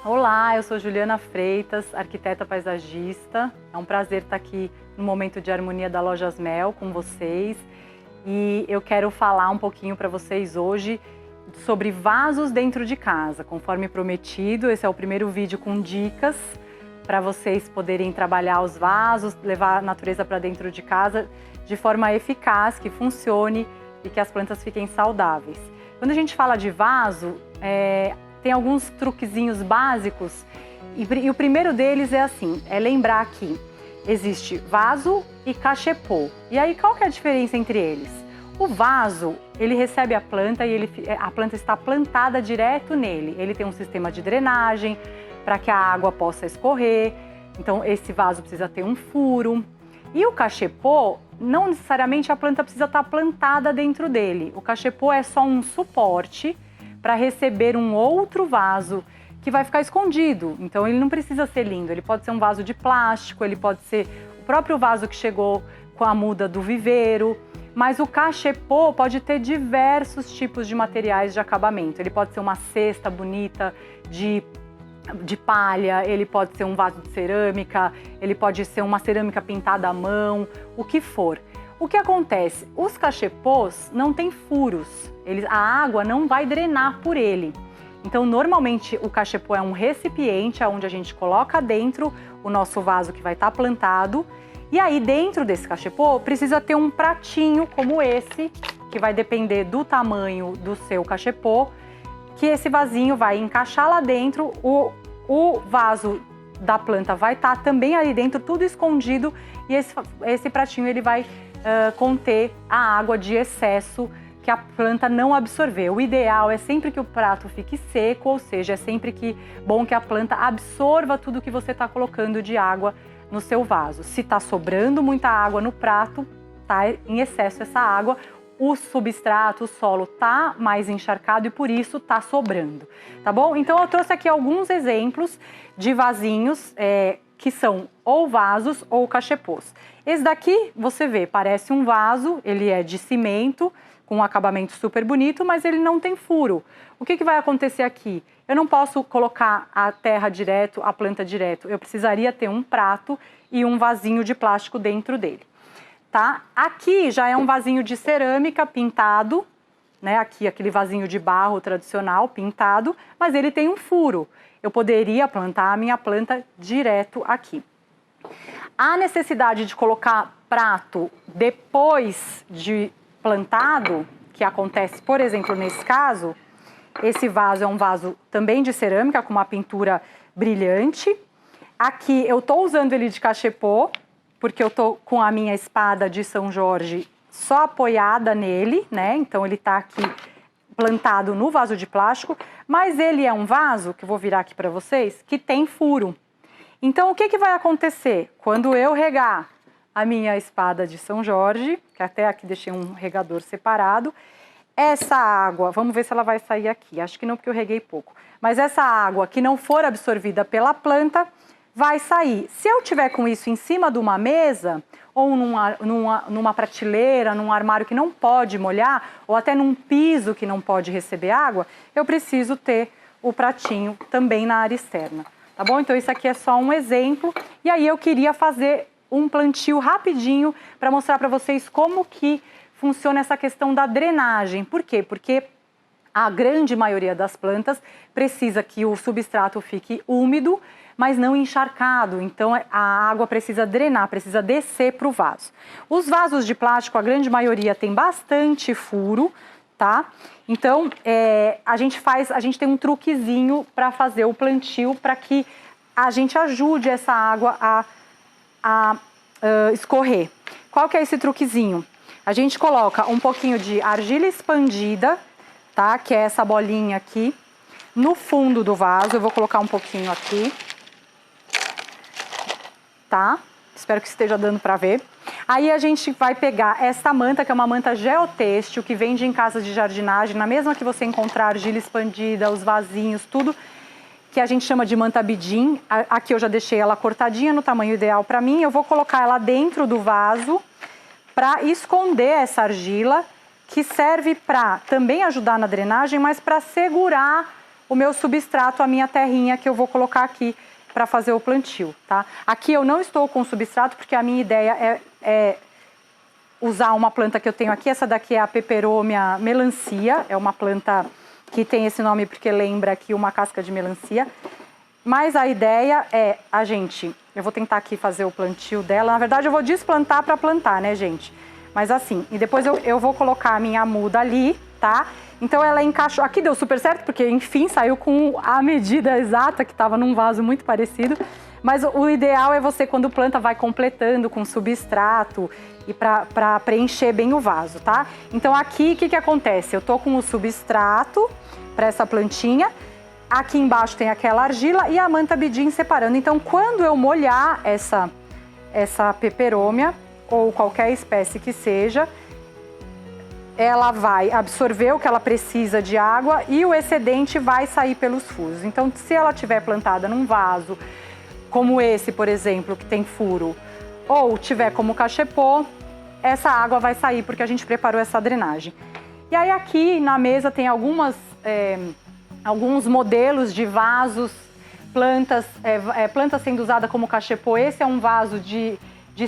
Olá, eu sou Juliana Freitas, arquiteta paisagista. É um prazer estar aqui no Momento de Harmonia da Lojas Mel com vocês. E eu quero falar um pouquinho para vocês hoje sobre vasos dentro de casa. Conforme prometido, esse é o primeiro vídeo com dicas para vocês poderem trabalhar os vasos, levar a natureza para dentro de casa de forma eficaz, que funcione e que as plantas fiquem saudáveis. Quando a gente fala de vaso, tem alguns truquezinhos básicos e o primeiro deles é assim, é lembrar que existe vaso e cachepô. E aí qual que é a diferença entre eles? O vaso, ele recebe a planta e a planta está plantada direto nele. Ele tem um sistema de drenagem para que a água possa escorrer. Então esse vaso precisa ter um furo. E o cachepô, não necessariamente a planta precisa estar plantada dentro dele. O cachepô é só um suporte para receber um outro vaso que vai ficar escondido. Então ele não precisa ser lindo, ele pode ser um vaso de plástico, ele pode ser o próprio vaso que chegou com a muda do viveiro, mas o cachepô pode ter diversos tipos de materiais de acabamento. Ele pode ser uma cesta bonita de palha, ele pode ser um vaso de cerâmica, ele pode ser uma cerâmica pintada à mão, o que for. O que acontece? Os cachepôs não têm furos, a água não vai drenar por ele. Então, normalmente, o cachepô é um recipiente onde a gente coloca dentro o nosso vaso que vai estar plantado. E aí, dentro desse cachepô, precisa ter um pratinho como esse, que vai depender do tamanho do seu cachepô, que esse vasinho vai encaixar lá dentro, o vaso da planta vai estar também ali dentro, tudo escondido, e esse pratinho ele vai conter a água de excesso que a planta não absorveu. O ideal é sempre que o prato fique seco, ou seja, é sempre bom que a planta absorva tudo que você está colocando de água no seu vaso. Se está sobrando muita água no prato, está em excesso essa água, o substrato, o solo está mais encharcado e por isso está sobrando, tá bom? Então eu trouxe aqui alguns exemplos de vasinhos que são ou vasos ou cachepôs. Esse daqui, você vê, parece um vaso, ele é de cimento, com um acabamento super bonito, mas ele não tem furo. O que vai acontecer aqui? Eu não posso colocar a terra direto, a planta direto. Eu precisaria ter um prato e um vasinho de plástico dentro dele. Tá? Aqui já é um vasinho de cerâmica pintado, né? Aqui aquele vasinho de barro tradicional pintado, mas ele tem um furo. Eu poderia plantar a minha planta direto aqui. A necessidade de colocar prato depois de plantado, que acontece, por exemplo, nesse caso, esse vaso é um vaso também de cerâmica com uma pintura brilhante. Aqui eu estou usando ele de cachepô, porque eu tô com a minha espada de São Jorge só apoiada nele, né? Então ele tá aqui plantado no vaso de plástico, mas ele é um vaso, que eu vou virar aqui para vocês, que tem furo. Então o que vai acontecer? Quando eu regar a minha espada de São Jorge, que até aqui deixei um regador separado, essa água, vamos ver se ela vai sair aqui, acho que não porque eu reguei pouco, mas essa água que não for absorvida pela planta, vai sair. Se eu tiver com isso em cima de uma mesa, ou numa prateleira, num armário que não pode molhar, ou até num piso que não pode receber água, eu preciso ter o pratinho também na área externa. Tá bom? Então isso aqui é só um exemplo. E aí eu queria fazer um plantio rapidinho para mostrar para vocês como que funciona essa questão da drenagem. Por quê? Porque a grande maioria das plantas precisa que o substrato fique úmido, mas não encharcado, então a água precisa drenar, precisa descer para o vaso. Os vasos de plástico, a grande maioria tem bastante furo, tá? Então a gente tem um truquezinho para fazer o plantio para que a gente ajude essa água a escorrer. Qual que é esse truquezinho? A gente coloca um pouquinho de argila expandida, tá? Que é essa bolinha aqui, no fundo do vaso. Eu vou colocar um pouquinho aqui. Tá? Espero que esteja dando para ver. Aí a gente vai pegar essa manta, que é uma manta geotêxtil, que vende em casas de jardinagem, na mesma que você encontrar argila expandida, os vasinhos, tudo, que a gente chama de manta bidim. Aqui eu já deixei ela cortadinha no tamanho ideal para mim. Eu vou colocar ela dentro do vaso para esconder essa argila, que serve para também ajudar na drenagem, mas para segurar o meu substrato, a minha terrinha que eu vou colocar aqui para fazer o plantio, tá? Aqui eu não estou com substrato porque a minha ideia é usar uma planta que eu tenho aqui. Essa daqui é a Peperomia melancia, é uma planta que tem esse nome porque lembra aqui uma casca de melancia. Mas a ideia é eu vou tentar aqui fazer o plantio dela. Na verdade eu vou desplantar para plantar, né, gente? Mas assim, e depois eu vou colocar a minha muda ali, tá? Então ela encaixou, aqui deu super certo, porque enfim, saiu com a medida exata, que estava num vaso muito parecido. Mas o ideal é você, quando planta, vai completando com substrato e para preencher bem o vaso, tá? Então aqui, o que acontece? Eu tô com o substrato para essa plantinha, aqui embaixo tem aquela argila e a manta bidim separando. Então quando eu molhar essa peperômia, ou qualquer espécie que seja, ela vai absorver o que ela precisa de água e o excedente vai sair pelos furos. Então, se ela estiver plantada num vaso, como esse, por exemplo, que tem furo, ou tiver como cachepô, essa água vai sair porque a gente preparou essa drenagem. E aí aqui na mesa tem alguns modelos de vasos, plantas sendo usada como cachepô. Esse é um vaso de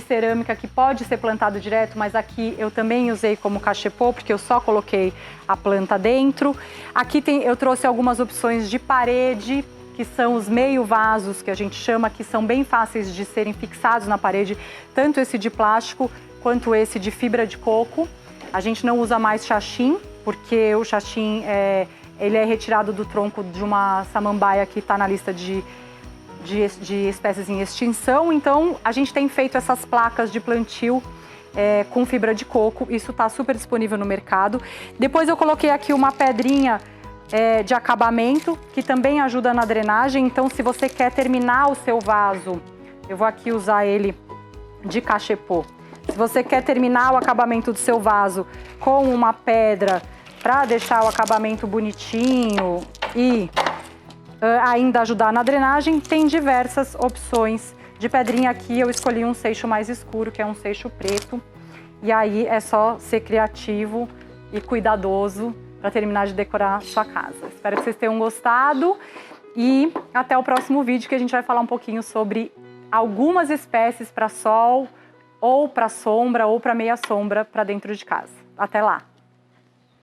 cerâmica que pode ser plantado direto, mas aqui eu também usei como cachepô, porque eu só coloquei a planta dentro. Aqui eu trouxe algumas opções de parede, que são os meio vasos, que a gente chama, que são bem fáceis de serem fixados na parede, tanto esse de plástico quanto esse de fibra de coco. A gente não usa mais xaxim, porque o xaxim ele é retirado do tronco de uma samambaia que está na lista de espécies em extinção. Então a gente tem feito essas placas de plantio com fibra de coco, isso está super disponível no mercado. Depois eu coloquei aqui uma pedrinha de acabamento, que também ajuda na drenagem. Então se você quer terminar o seu vaso, eu vou aqui usar ele de cachepô. Se você quer terminar o acabamento do seu vaso com uma pedra para deixar o acabamento bonitinho e ainda ajudar na drenagem, tem diversas opções de pedrinha. Aqui eu escolhi um seixo mais escuro, que é um seixo preto, e aí é só ser criativo e cuidadoso para terminar de decorar sua casa. Espero que vocês tenham gostado e até o próximo vídeo, que a gente vai falar um pouquinho sobre algumas espécies para sol, ou para sombra, ou para meia sombra para dentro de casa. Até lá!